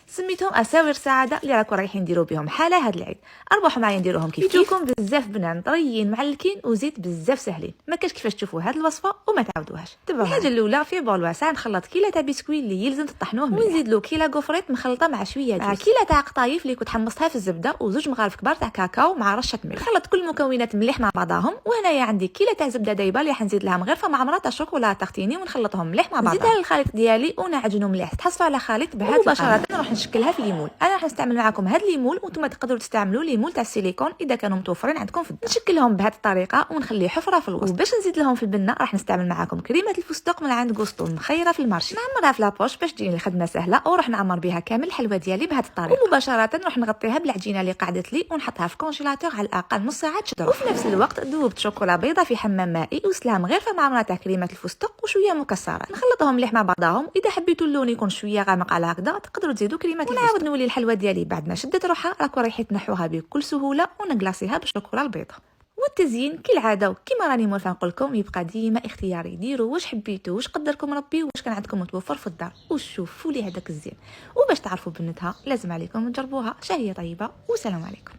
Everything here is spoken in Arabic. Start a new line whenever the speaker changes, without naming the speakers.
سميتهم اساور سعاده اللي راكم رايحين ديروا بهم حاله هاد العيد. اربحوا معايا نديروهم كيف يجوكم بزاف بنان طريين معلكين وزيت بزاف سهلين. ما كاش كيفاش تشوفوا هاد الوصفه وما تعاودوهاش. تبعوا الحاجه الاولى في بول واسع نخلط كيله تاع بسكوي اللي يلزم تطحنوه مليح، ونزيد له كيله كوفريت مخلطه مع شويه مع كيله تاع قطايف اللي كنت حمصتها في الزبده وزوج مغارف كبار تاع كاكاو مع رشه ملح. نخلط كل المكونات مليح مع بعضهم، وهنايا عندي كيله تاع زبده دايبه اللي حنزيد لها مغرفه معمره تاع شوكولا تختيني ونخلطهم مليح مع بعضهم. نزيدها للخليط ديالي ونعجنو مليح. تحصلوا على خليط بهذا مباشره نروح نشكلها في ليمول. انا راح نستعمل معكم هاد ليمول وانتم تقدروا تستعملوا ليمول تاع السيليكون اذا كانوا متوفرين عندكم في الدار. نشكلهم بهذه الطريقه ونخلي حفره في الوسط. وباش نزيد لهم في البنه راح نستعمل معكم كريمه الفستق من عند غوستو مخيره في المارشي. نعمرها في لابوش باش تجيني الخدمه سهله، وراح نعمر بها كامل الحلوه ديالي بهذه الطريقه. ومباشره نروح نغطيها بالعجينه اللي قعدت لي ونحطها في كونجيلاتور على الاقل نص ساعه تشرب. وفي نفس الوقت ذوبت شوكولا بيضه في حمام مائي وسلام غير معمره تاع كريمه الفستق وشويه مكسرات. نخلطهم مليح مع بعضهم. اذا حبيتوا اللون يكون شويه غامق على هكذا تقدروا تزيدوا كريمه الفستق. ونعاود نولي الحلوه ديالي بعد ما شدت روحها راكم رايحين تنحوها بكل سهوله ونقلاصيها بالشوكولا البيضاء. والتزيين كالعاده وكما راني موالفه نقول لكم يبقى ديما اختياري. ديروا واش حبيتوا، واش قدركم ربي، واش كان عندكم متوفر في الدار، وشوفوا لي هذاك الزين. وباش تعرفوا بنتها لازم عليكم تجربوها. شهيه طيبه والسلام عليكم.